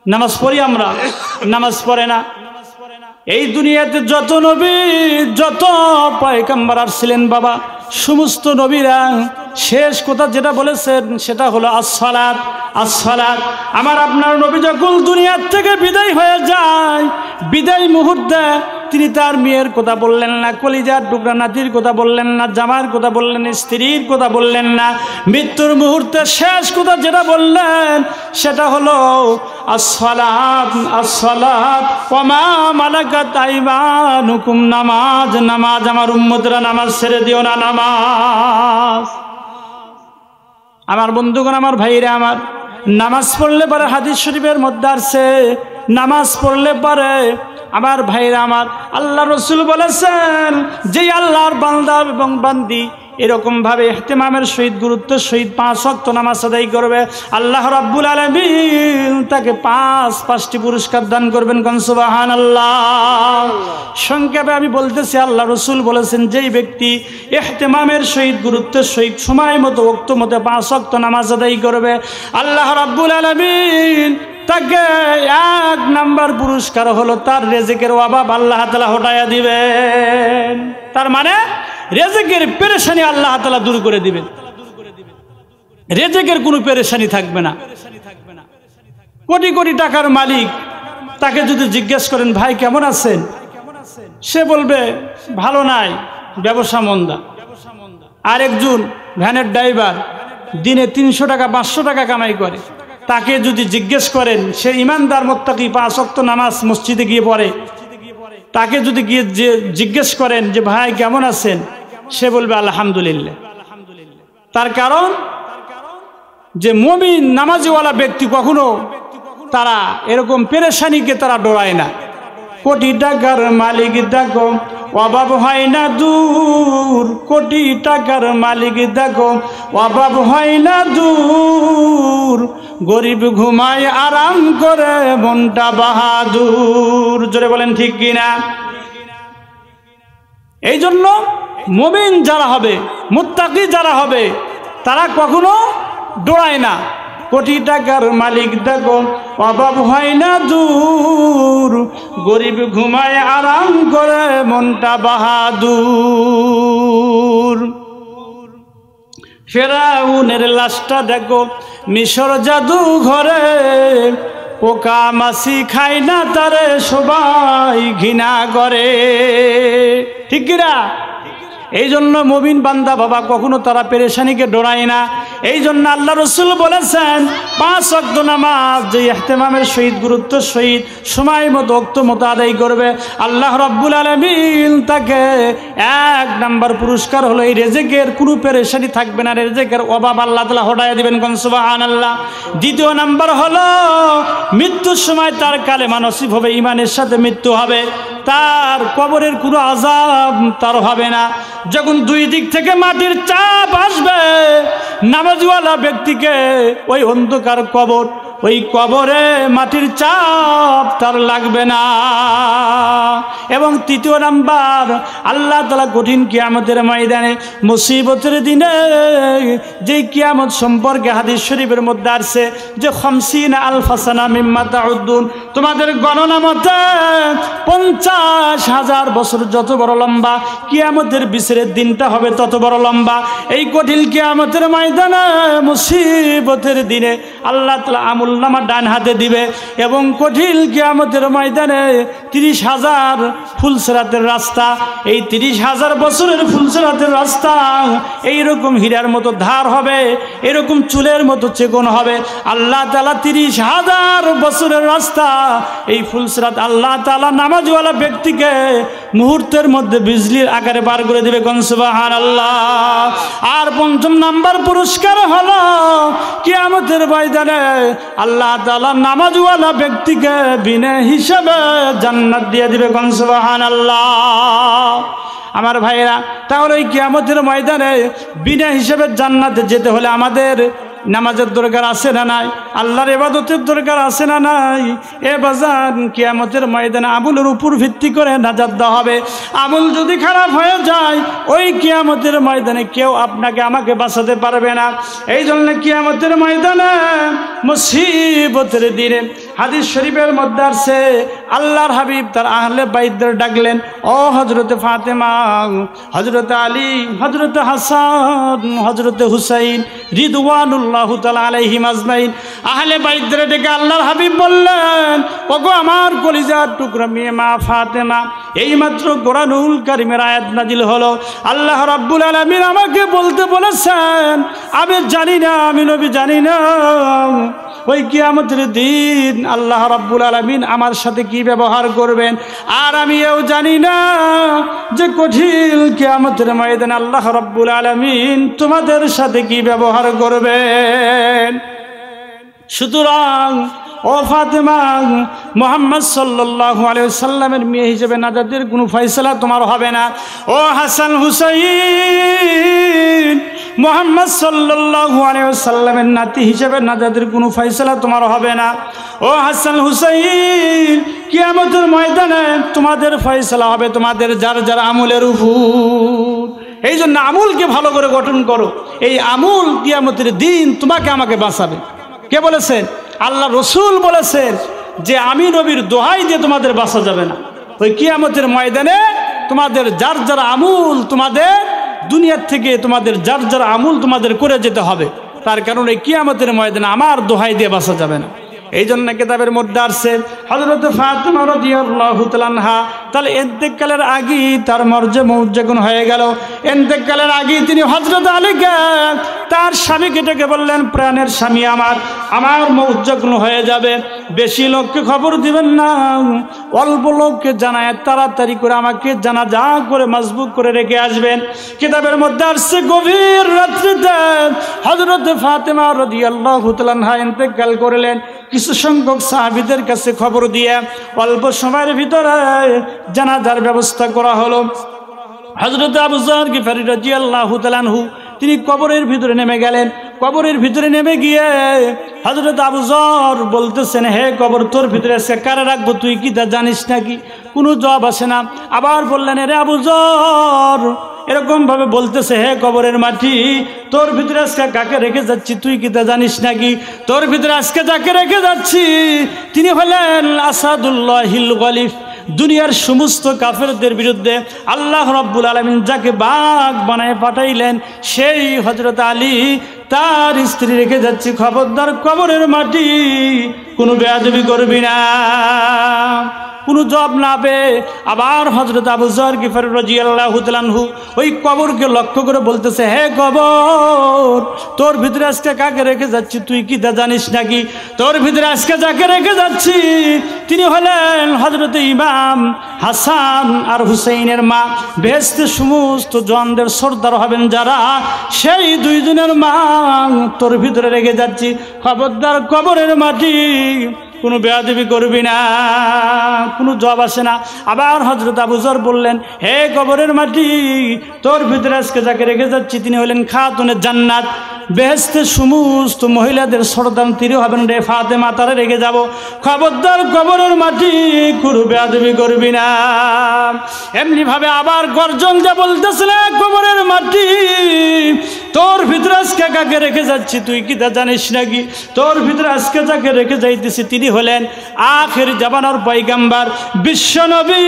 নামাজ পড়ি আমরা, নামাজ পড়ে না। এই দুনিয়াতে যত নবী, যত পয়গম্বর আসছিলেন বাবা, সমস্ত নবীরা শেষ কথা যেটা বলেছেন সেটা হলো আসসালাত, আসসালাত। আমার আপনার নবী যখন দুনিয়ার থেকে বিদায় হয়ে যায়, বিদায় মুহূর্তে তিনি তার মেয়ের কথা বললেন না, কলিজার টুকরা নাতির কথা বললেন না, জামার কথা বললেন না, স্ত্রীর কথা বললেন না। মৃত্যুর মুহূর্তে শেষ কথা যেটা বললেন সেটা হলো আসসালাত, আসসালাত ওয়া মা মালাকাত আইমানুকুম, নামাজ, নামাজ। আমার উম্মতরা নামাজ ছেড়ে দিও না, নামাজ। আমার বন্ধুগণ, আমার ভাইরা আমার, নামাজ পড়লে পরে হাদিস শরীফের মধ্যে আসছে, নামাজ পড়লে পরে আমার ভাইরা আমার, আল্লাহ রসুল বলেছেন যে আল্লাহর বান্দা এবং বান্দি এরকম ভাবে ইহতিমামের সহিত, গুরুত্বের সহিত 5 ওয়াক্ত নামাজ আদায় করবে, আল্লাহ রাব্বুল আলামিন তাকে 5টি পুরস্কার দান করবেন। কোন সুবহানাল্লাহ। সংক্ষেপে আমি বলতেছি, আল্লাহ রসুল বলেছেন যেই ব্যক্তি ইহতিমামের সহিত, গুরুত্বের সহিত, সময় মতো, ওয়াক্ত মতো 5 ওয়াক্ত নামাজ আদায় করবে, আল্লাহ রাব্বুল আলামিন তাকে 1 নাম্বার পুরস্কার হলো তার রিজিকের অভাব আল্লাহ তাআলা হটায়া দিবেন। তার মানে রিজিকের পেরেশানি আল্লাহ তাআলা দূর করে দিবেন, রিজিকের কোনো পেরেশানি থাকবে না। কোটি কোটি টাকার মালিক, তাকে যদি জিজ্ঞেস করেন ভাই কেমন আছেন, সে বলবে ভালো নাই, ব্যবসা মন্দা। আরেকজন ভ্যানের ড্রাইভার দিনে 300 টাকা 500 টাকা কামাই করে, তাকে যদি জিজ্ঞেস করেন, সে ইমানদার মুত্তাকি 5 ওয়াক্ত নামাজ মসজিদে গিয়ে পড়ে, তাকে যদি গিয়ে জিজ্ঞেস করেন যে ভাই কেমন আছেন, সে বলবে আলহামদুলিল্লাহ। তার কারণ যে মুমিন নামাজিওয়ালা ব্যক্তি কখনো তারা এরকম পেরেশানিকে তারা ডরায় না। কোটি টাকার মালিক দেখো অভাব হয় না দূর, কোটি টাকার মালিক দেখো অভাব হয় না দূর, গরিব ঘুমায় আরাম করে মনটা বাহাদুর। জোরে বলেন ঠিক কিনা? এই জন্য মুমিন যারা হবে, মুত্তাকি যারা হবে, তারা কখনো ডরায় না। কোটি টাকার মালিক দেখো অভাব হয় না দূর, গরিব ঘুমায় আরাম করে মনটা বাহাদুর। ফেরাউনের লাশটা দেখো মিশর জাদু ঘরে, পোকা মাছি খায় না তারে সবাই ঘৃণা করে। ঠিক কিনা? এই জন্য মুমিন বান্দা বাবা কখনো তারা পেরেশানিকে ডরায় না। এই জন্য আল্লাহ রসুল বলেছেন 5 ওয়াক্ত নামাজ যে ইহতিমামের সহিত, গুরুত্বের সহিত, সময় মতো, ওয়াক্ত মতো আদায় করবে, আল্লাহ রাব্বুল আলামিন তাকে 1 নাম্বার পুরস্কার হলো এই রিজিকের কোনো পেরেশানি থাকবে না, রিজিকের অভাব আল্লাহ তাআলা হটায়া দিবেন। কোন সুবহানাল্লাহ। 2 নাম্বার হলো মৃত্যুর সময় তার কালেমা নসিব হবে, ঈমানের সাথে মৃত্যু হবে, তার কবরের কোনো আযাব তার হবে না। যখন 2 দিক থেকে মাটির চাপ আসবে, নামাজওয়ালা ব্যক্তিকে ওই অন্ধকার কবর ওই কবরে মাটির চাপ তার লাগবে না। এবং তৃতীয় নাম্বার, আল্লাহ তাআলা কঠিন কিয়ামতের ময়দানে মুসিবতের দিনে যে কিয়ামত সম্পর্কে হাদিস শরীফের মধ্যে আছে যে 50 আলফ সানা মিম্মা তাউদ্দুন, তোমাদের গণনা মতে 50,000 বছর যত বড় লম্বা, কিয়ামতের বিচারের দিনটা হবে তত বড় লম্বা। এই কঠিন কিয়ামতের ময়দানে মুসিবতের দিনে আল্লাহ তাআলা আমুলনামা ডান হাতে দিবে এবং কঠিন কিয়ামতের ময়দানে 30,000 ফুলসিরাতের রাস্তা, এই 30,000 বছরের ফুলসিরাতের রাস্তা এইরকম হীরার মতো ধার হবে, এরকম চুলের মতো চিকন হবে। আল্লাহ তাআলা 30,000 বছরের রাস্তা এই ফুলসিরাত আল্লাহ তাআলা নামাজওয়ালা ব্যক্তিকে মুহূর্তের মধ্যে বিজলির আকারে পার করে দিবে। কোন সুবহানাল্লাহ। আর পঞ্চম নাম্বার পুরস্কার হলো কিয়ামতের ময়দানে আল্লাহ তাআলা নামাজওয়ালা ব্যক্তিকে বিনা হিসাবে জান্নাত দিয়ে দিবে। কোন সুবহানাল্লাহ। আমার ভাইরা, তাহলে এই কিয়ামতের ময়দানে বিনা হিসাবে জান্নাতে যেতে হলে আমাদের নামাজের দরকার আছে না নাই? আল্লাহর ইবাদতের দরকার আছে না নাই? এ বাজান, কিয়ামতের ময়দানে আমলের উপর ভিত্তি করে নাজাত দেওয়া হবে। আমল যদি খারাপ হয়ে যায় ওই কিয়ামতের ময়দানে কেউ আপনাকে আমাকে বাঁচাতে পারবে না। এই জন্য কিয়ামতের ময়দানে মুসিবতের দিনে হাদিস শরীফের মধ্যে আছে আল্লাহর হাবিব তার আহলে বাইতদের ডাকলেন, ও হযরতে ফাতেমা, হযরতে আলী, হযরতে হাসান, হযরতে হুসাইন রিদওয়ানুল্লাহ তাআলা আলাইহিম আজমাইন। আহলে বাইতদের ডেকে আল্লাহর হাবিব বললেন, ওগো আমার কলিজার টুকরা মেয়ে মা ফাতেমা, এইমাত্র কোরআনুল কারীমের আয়াত নাজিল হলো। আল্লাহ রাব্বুল আলামিন আমাকে বলতে বলেছেন, আমি জানি না, আমি নবী জানি না ওই কিয়ামতের দিন আল্লাহ রাব্বুল আলামিন আমার সাথে কি ব্যবহার করবেন। আর আমি এও জানি না যে কঠিন কিয়ামতের ময়দানে আল্লাহ রাব্বুল আলামিন তোমাদের সাথে কি ব্যবহার করবেন। সুতরাং ও ফাতেমা, মুহাম্মদ সাল্লাল্লাহু আলাইহি ওয়াসাল্লামের মেয়ে হিসেবে নাজাতের কোনো ফয়সালা তোমার হবে না। ও হাসান হুসাইন, মুহাম্মদ সাল্লাল্লাহু আলাইহি ওয়াসাল্লামের নাতি হিসেবে নাজাতের কোনো ফয়সালা তোমার হবে না। ও হাসান হুসাইন, কিয়ামতের ময়দানে তোমাদের ফয়সালা হবে তোমাদের যার যার আমলের উপর। এই জন্য আমলকে ভালো করে গঠন করো। এই আমল কিয়ামতের দিন তোমাকে আমাকে বাঁচাবে। কে বলেছেন? আল্লাহ রসুল বলেছেন যে আমি নবীর দোহাই দিয়ে তোমাদের বাঁচা যাবে না। ওই কিয়ামতের ময়দানে তোমাদের যার যার আমল, তোমাদের দুনিয়ার থেকে তোমাদের যার যার আমল তোমাদের করে যেতে হবে। তার কারণে কিয়ামতের ময়দানে আমার দোহাই দিয়ে বাঁচা যাবে না। এই জন্য কিতাবের মধ্যে আসছে হযরত ফাতেমা রাদিয়াল্লাহু তাআলা আনহা তাহলে ইন্তেকালের আগেই তার মর্যাদা মৌজাগুন হয়ে গেল। ইন্তেকালের আগেই তিনি হযরত আলীকে তার স্বামীকে ডেকে বললেন, প্রাণের স্বামী আমার মৌজাগুন হয়ে যাবে, বেশি লোককে খবর দিবেন না, অল্প লোককে জানায় তাড়াতাড়ি করে আমাকে জানাজা করে মজবুত করে রেখে আসবেন। কিতাবের মধ্যে আসছে গভীর রাত্রিতে হযরত ফাতেমা রাদিয়াল্লাহু তাআলা আনহা ইন্তেকাল করলেন। কিছু সংখ্যক সাহাবীদের কাছে খবর দিয়ে অল্প সময়ের ভিতরে জানাজার ব্যবস্থা করা হলো। হযরত আবু যর গিফারী রাদিয়াল্লাহু তাআলা আনহু তিনি কবরের ভিতরে নেমে গেলেন। কবরের ভিতরে নেমে গিয়ে হযরত আবু যর বলতেছেন, হে কবর, তোর ভিতরে আজকে কারা রাখবো, তুই কি তা জানিস নাকি? কোনো জবাব আসে না। আবার বললেন, রে আবু যর, এরকম ভাবে বলতেছে, হে কবরের মাটি, তোর ভিতরে আজকে কাকে রেখে যাচ্ছি, তুই কি তা জানিস নাকি? তোর ভিতরে আজকে যাকে রেখে যাচ্ছি তিনি হলেন আসাদুল্লাহিল গালিব। দুনিয়ার সমস্ত কাফেরদের বিরুদ্ধে আল্লাহ রাব্বুল আলামিন যাকে বাঘ বানায় পাঠাইলেন সেই হযরত আলী, তার স্ত্রী রেখে যাচ্ছি। খবরদার কবরের মাটি কোনো বেয়াদবি করবি না। কোনো জবাব না পেয়ে আবার হযরত আবু যর গিফারী রাদিয়াল্লাহু তাআলা আনহু ওই কবরকে লক্ষ্য করে বলতেছে, হে কবর, তোর ভিতরে আজকে কাকে রেখে যাচ্ছি, তুই কি তা জানিস নাকি? তোর ভিতরে আজকে যাকে রেখে যাচ্ছি তিনি হলেন হযরত ইমাম হাসান আর হুসাইনের মা। বেহেশতের সমস্ত জওয়ানদের সর্দার হবেন যারা, সেই দুইজনের মা তোর ভিতরে রেখে যাচ্ছি। খবরদার কবরের মাটি কোনো বেয়াদবি করবি না। কোনো জবাব আসে না। আবার হযরত আবু যর বললেন, হে কবরের মাটি, তোর ভিতরে আজকে যাকে রেখে যাচ্ছি তিনি হলেন খাতুনে জান্নাত। বেহেশতে সমস্ত মহিলাদের সরদাম তীরে হবেন রে ফাতেমা, তারা রেখে যাব, খবরদার কবরের মাটি কোনো বেয়াদবি করবি না। এমনি ভাবে আবার গর্জন যা বলতেছিল, কবরের মাটি তোর ভিতরে আজকে কাকে রেখে যাচ্ছি তুই কি তা জানিস নাকি? তোর ভিতরে আজকে যাকে রেখে যাইতেছি তিনি হলেন আখির জামানার পয়গম্বর বিশ্ব নবী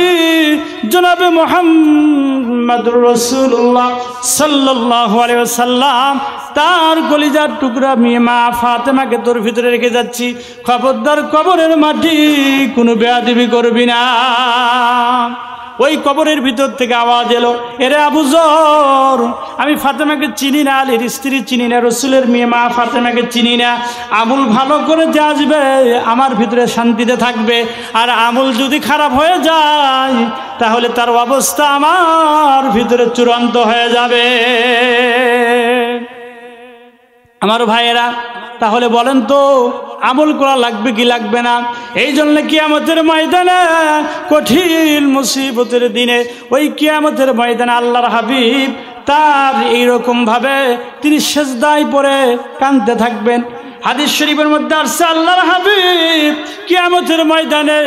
জনাবে মুহাম্মদুর রাসূলুল্লাহ সাল্লাল্লাহু আলাইহি ওয়াসাল্লাম। তার কলিজার টুকরা মেয়ে মা ফাতেমাকে তোর ভিতরে রেখে যাচ্ছি, খবরদার কবরের মাটি কোনো বেয়াদবি করবি না। ওই কবরের ভিতর থেকে আওয়াজ এলো, এরে আবু যর, আমি ফাতেমাকে চিনি না, আলীর স্ত্রী চিনি না, রসুলের মেয়ে মা ফাতেমাকে চিনি না। আমল ভালো করে যে আসবে আমার ভিতরে শান্তিতে থাকবে, আর আমল যদি খারাপ হয়ে যায় তাহলে তার অবস্থা আমার ভিতরে চূড়ান্ত হয়ে যাবে। আমার ভাইয়েরা, তাহলে বলেন তো আমল করা লাগবে কি লাগবে না? এই জন্য কিয়ামতের ময়দানে, কঠিন মুসিবতের দিনে, ওই কিয়ামতের ময়দানে আল্লাহর হাবিব তার এইরকম ভাবে তিনি সেজদায় পড়ে কাঁদতে থাকবেন। হাদিস শরীফের মধ্যে আসছে আল্লাহর হাবিব কিয়ামতের ময়দানে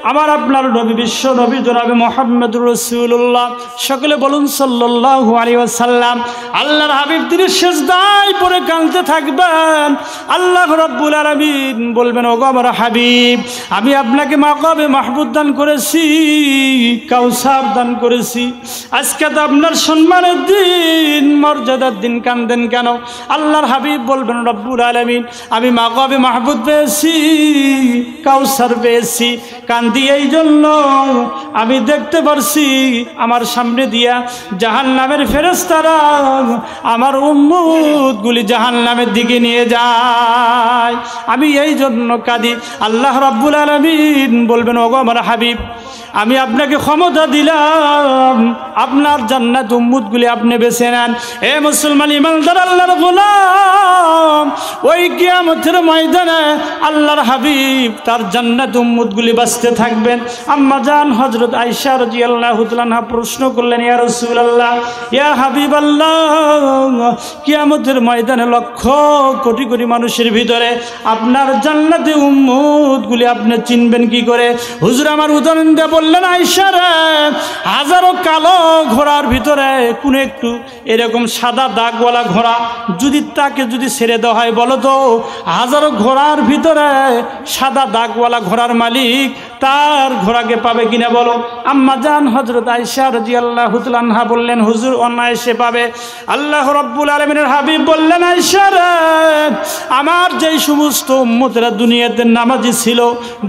আমার আপনার নবী বিশ্ব নবী জনাবে মুহাম্মদুর রাসূলুল্লাহ, সকলে বলুন সাল্লাল্লাহু আলাইহি ওয়াসাল্লাম, আল্লাহর হাবিব তিনি সিজদায় পড়ে কাঁদতে থাকবেন। আল্লাহ রাব্বুল আলামিন বলবেন, ওগো আমার হাবিব, আমি আপনাকে মাকামে মাহমুদ দান করেছি, কাউসার দান করেছি, আজকে তো আপনার সম্মানের দিন, মর্যাদার দিন, কাঁদেন কেন? আল্লাহর হাবিব বলবেন, রব্বুল আলামিন আমি মাকামে মাহমুদ পেয়েছি, কাউসার পেয়েছি, কান্দি এই জন্য আমি দেখতে পারছি আমার সামনে দিয়া জাহান্নামের ফেরেশতারা আমার উম্মতগুলি জাহান্নামের দিকে নিয়ে যায়, আমি এই জন্য কাঁদি। আল্লাহ রাব্বুল আলামিন বলবেন, ওগো আমার হাবিব, আমি আপনাকে ক্ষমতা দিলাম, আপনার জান্নাত উম্মতগুলি আপনি বেছে নেন। এ মুসলমান ইমানদার আল্লাহর গোলাম, ওই কিয়ামতের ময়দানে আল্লাহর হাবিব তার জান্নাত উম্মতগুলি বাঁচতে থাকবেন। আম্মা জান হযরত আয়েশা রাদিয়াল্লাহু তাআলা আনহা প্রশ্ন করলেন, ইয়া রাসূলুল্লাহ, ইয়া হাবিবাল্লাহ, কিয়ামতের ময়দানে লক্ষ কোটি কোটি মানুষের ভিতরে আপনার জান্নাতি উম্মতগুলি আপনি চিনবেন কি করে? হুজুর আমার উদাহরণ দিয়ে বললেন, আয়েশা রে, হাজারো কালো ঘোড়ার ভিতরে কোন একটু এরকম সাদা দাগওয়ালা ঘোড়া যদি তাকে যদি ছেড়ে দেওয়া হয়, বলো তো হাজারো ঘোড়ার ভিতরে সাদা দাগওয়ালা ঘোড়ার মালিক তার ঘোড়াকে পাবে কিনা বলো? আম্মা জান হযরত আয়েশা রাদিয়াল্লাহু তাআলা আনহা বললেন, হুজুর অনায়াসে পাবে। আল্লাহ রাব্বুল আলামিনের হাবিব বললেন, আয়েশা রে, আমার যেই সমস্ত উম্মতেরা দুনিয়াতে নামাজি ছিল,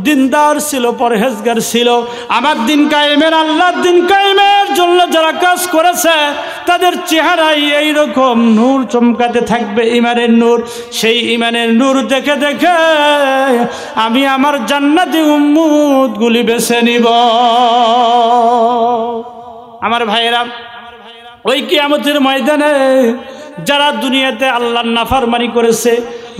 দিনদার ছিল, পরহেজগার ছিল, আমার দিন কায়েমের, আল্লাহর দিন কায়েমের জন্য যারা কাজ করেছে তাদের চেহারায় এইরকম নূর চমকাতে থাকবে, ইমানের নূর। সেই ইমানের নূর দেখে দেখে আমি আমার জান্নাতি উম্মতগুলি বেছে নিব। আমার ভাইয়েরা, ওই কিয়ামতের ময়দানে যারা দুনিয়াতে আল্লাহর নাফরমানি করেছে,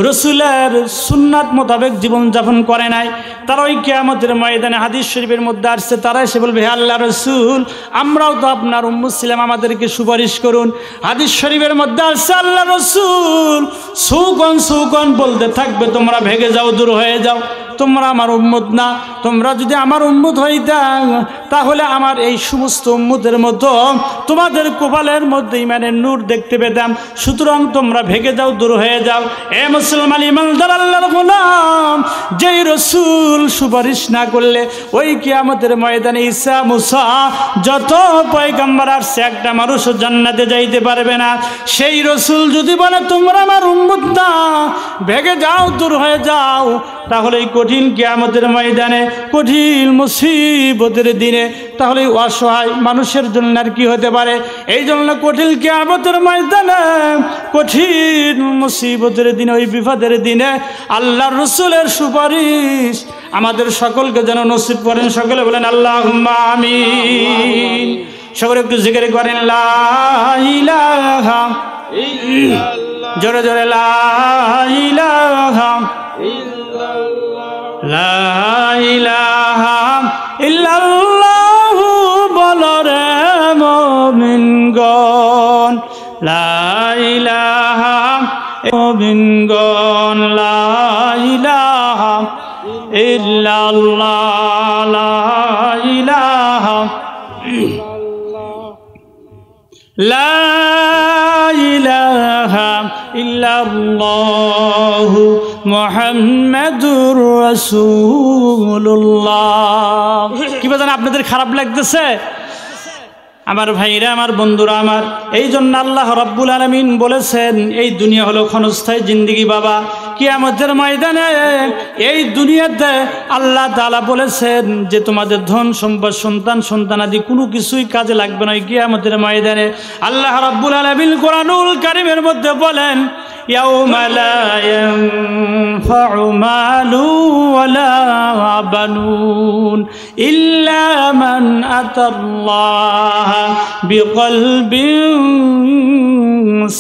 রসুলের সুন্নাত মোতাবেক জীবনযাপন করে নাই, তারা ওই কিয়ামতের ময়দানে হাদিস শরীফের মধ্যে আসছে, তারা এসে বলবে, হে আল্লাহ রসুল, আমরাও তো আপনার উম্মত ছিলাম, আমাদেরকে সুপারিশ করুন। হাদিস শরীফের মধ্যে আসছে, আল্লাহ রসুল সুকন সুকন বলতে থাকবে, তোমরা ভেগে যাও, দূর হয়ে যাও, তোমরা আমার উম্মত না। তোমরা যদি আমার উম্মত হইতা তাহলে আমার এই সমস্ত উম্মতের মতো তোমাদের কপালের মধ্যে ইমানের নূর দেখতে পেতাম। সুতরাং তোমরা ভেগে যাও, দূর হয়ে যাও। এ মুসলমান ইমানদার আল্লাহর গোলাম, যেই রসুল সুপারিশ না করলে ওই কিয়ামতের ময়দানে ঈসা, মুসা, যত পয়গম্বর আসছে একটা মানুষও জান্নাতে যাইতে পারবে না। সেই রসুল যদি বলে তোমরা আমার উম্মত না, ভেগে যাও, দূর হয়ে যাও, তাহলে এই কঠিন কিয়ামতের ময়দানে, কঠিন মুসিবতের দিনে, তাহলে অসহায় মানুষের জন্য আর কি হতে পারে? এই জন্য কঠিন কিয়ামতের ময়দানে, কঠিন মুসিবতের দিনে, ওই বিপদের দিনে আল্লাহর রাসূলের সুপারিশ আমাদের সকলকে যেন নসিব করেন। সকলে বলেন আল্লাহুম্মা আমিন। সকলে একটু জিকির করেন, লা ইলাহা ইল্লাল্লাহ, জোরে জোরে লা ইলাহা ইল্লাল্লাহ, লা ইলাহা ইল্লাল্লাহ বলো রে মুমিনগণ, লা ইলাহা ইল্লাল্লাহ লা ইলাহা লা ইলাহা ইল্লাল্লাহু মুহাম্মাদুর রাসূলুল্লাহ। কি বাজান আপনাদের খারাপ লাগতেছে? আমার ভাইরা, আমার বন্ধুরা আমার, এই জন্য আল্লাহ রাব্বুল আলামিন বলেছেন এই দুনিয়া হলো ক্ষণস্থায়ী জিন্দেগি বাবা। কিয়ামতের ময়দানে এই দুনিয়াতে আল্লাহ তাআলা বলেছেন যে তোমাদের ধন সম্পদ সন্তান সন্তানাদি কোনো কিছুই কাজে লাগবে না। কিয়ামতের ময়দানে আল্লাহ রাব্বুল আলামিন কোরআনুল কারীমের মধ্যে বলেন ইয়াউমা লা ইয়ানফাউ মালু ওয়ালা বানুন ইল্লা মান আতাল্লাহ বিকলবিন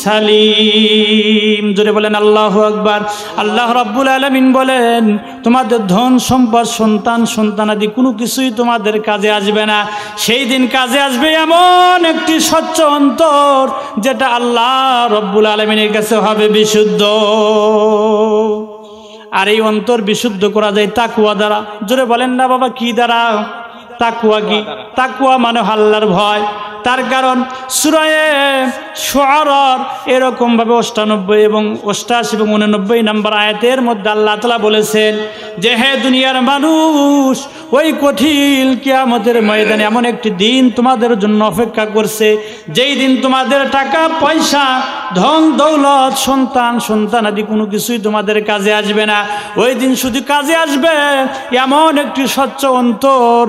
সালিম। জোরে বলেন আল্লাহু আকবার। আল্লাহ রাব্বুল আলামিন বলেন তোমাদের ধন সম্পদ সন্তান সন্তানাদি কোনো কিছুই তোমাদের কাজে আসবে না। সেই দিন কাজে আসবে এমন একটি স্বচ্ছ অন্তর যেটা আল্লাহ রাব্বুল আলামিনের কাছে হবে বিশুদ্ধ। আর এই অন্তর বিশুদ্ধ করা যায় তাকওয়া দ্বারা। জোরে বলেন না বাবা, কি দ্বারা? তাকওয়া। কি তাকওয়া? মানে আল্লাহর ভয়। তার কারণ সূরা শুআরার এরকম ভাবে ৯৮ এবং ৮৮ এবং ৮৯ নম্বর আয়াতের মধ্যে আল্লাহ তাআলা বলেছেন যে হে দুনিয়ার মানুষ, ওই কঠিন কিয়ামতের ময়দানে এমন একটি দিন তোমাদের জন্য অপেক্ষা করছে, যেই দিন তোমাদের টাকা পয়সা ধন দৌলত সন্তান সন্তানাদি কোনো কিছুই তোমাদের কাজে আসবে না। ওই দিন শুধু কাজে আসবে এমন একটি স্বচ্ছ অন্তর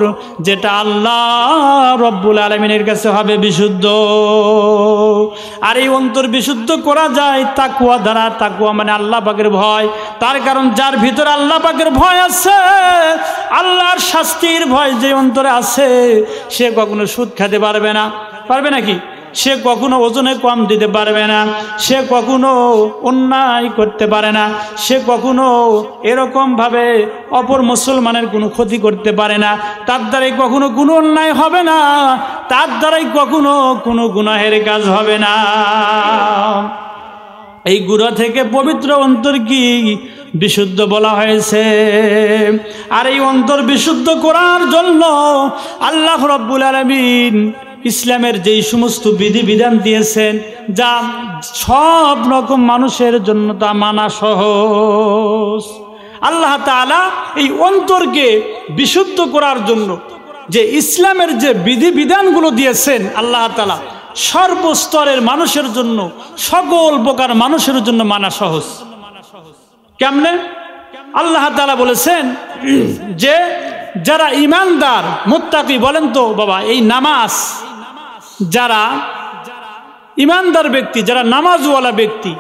যেটা আল্লাহ রব্বুল আলামিনের কাছে হবে বিশুদ্ধ। আর এই অন্তর বিশুদ্ধ করা যায় তাকওয়া দ্বারা। তাকওয়া মানে আল্লাহ পাকের ভয়। তার কারণ যার ভিতরে আল্লাহ পাকের ভয় আছে, আল্লাহর শাস্তির ভয় যে অন্তরে আছে, সে কখনো সুদ খেতে পারবে না। পারবে নাকি? সে কখনো ওজনে কম দিতে পারবে না, সে কখনো অন্যায় করতে পারে না, সে কখনো এরকমভাবে অপর মুসলমানের কোনো ক্ষতি করতে পারে না, তার দ্বারাই কখনো কোনো অন্যায় হবে না, তার দ্বারাই কখনো কোনো গুনাহের কাজ হবে না। এই গুনাহ থেকে পবিত্র অন্তর কি বিশুদ্ধ বলা হয়েছে। আর এই অন্তর বিশুদ্ধ করার জন্য আল্লাহ রাব্বুল আলামিন ইসলামের যেই সমস্ত বিধিবিধান দিয়েছেন, যা সব রকম মানুষের জন্য তা মানা সহজ। আল্লাহ তাআলা এই অন্তরকে বিশুদ্ধ করার জন্য যে ইসলামের যে বিধিবিধানগুলো দিয়েছেন, আল্লাহ তাআলা সর্বস্তরের মানুষের জন্য, সকল প্রকার মানুষের জন্য মানা সহজ। কেমনে? আল্লাহ তাআলা বলেছেন যে যারা ঈমানদার মুত্তাকি, বলেন তো বাবা, এই নামাজ, যারা ঈমানদার ব্যক্তি, যারা নামাজওয়ালা ব্যক্তি,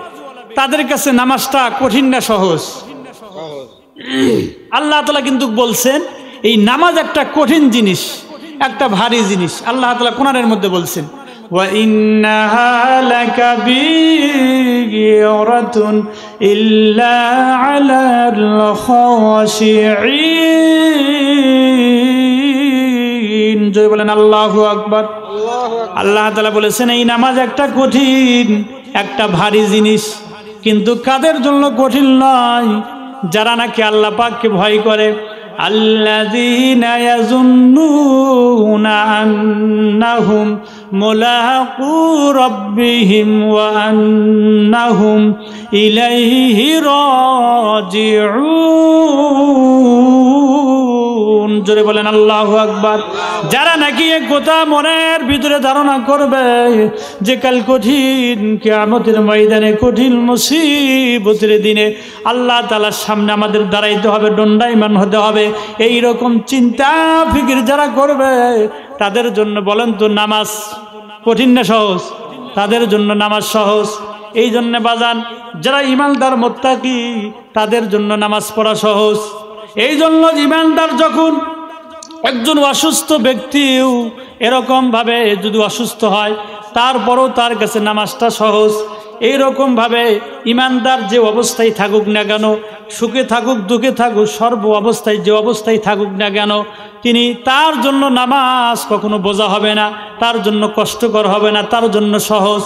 তাদের কাছে নামাজটা কঠিন না সহজ? আল্লাহ তাআলা কিন্তু বলছেন এই নামাজ একটা কঠিন জিনিস, একটা ভারী জিনিস। আল্লাহ তাআলা কোরআনের মধ্যে বলছেন ওয়া ইন্নাহা লাকাবীরাতুন ইল্লা আলাল খাশিঈন। জয় বলেন আল্লাহু আকবার। আল্লাহ তাআলা বলেছেন এই নামাজ একটা কঠিন, একটা ভারী জিনিস, কিন্তু কাদের জন্য কঠিন নয়? যারা নাকি আল্লাহ পাককে ভয় করে। আল্লাযীনা ইয়াযুন্নুনা আন্নাহুম মুলাকু রাব্বিহিম ওয়া আন্নাহুম ইলাইহি রাজিউন। জোরে বলেন আল্লাহু আকবার। যারা নাকি এই কথা মনের ভিতরে ধারণা করবে যে কাল কঠিন কিয়ামতের ময়দানে, কঠিন মুসিবতের দিনে আল্লাহ তাআলার সামনে আমাদের দাঁড়াইতে হবে, দণ্ডায়মান হতে হবে, এই রকম চিন্তা ফিকির যারা করবে, তাদের জন্য বলেন তো নামাজ কঠিন না সহজ? তাদের জন্য নামাজ সহজ। এই জন্য বাজান, যারা ঈমানদার মুত্তাকি, তাদের জন্য নামাজ পড়া সহজ। এই জন্য ঈমানদার যখন একজন অসুস্থ ব্যক্তিও এরকমভাবে যদি অসুস্থ হয়, তারপরও তার কাছে নামাজটা সহজ। এইরকমভাবে ঈমানদার যে অবস্থায় থাকুক না কেন, সুখে থাকুক দুঃখে থাকুক, সর্ব অবস্থায় যে অবস্থায় থাকুক না কেন, তিনি তার জন্য নামাজ কখনো বোঝা হবে না, তার জন্য কষ্টকর হবে না, তার জন্য সহজ।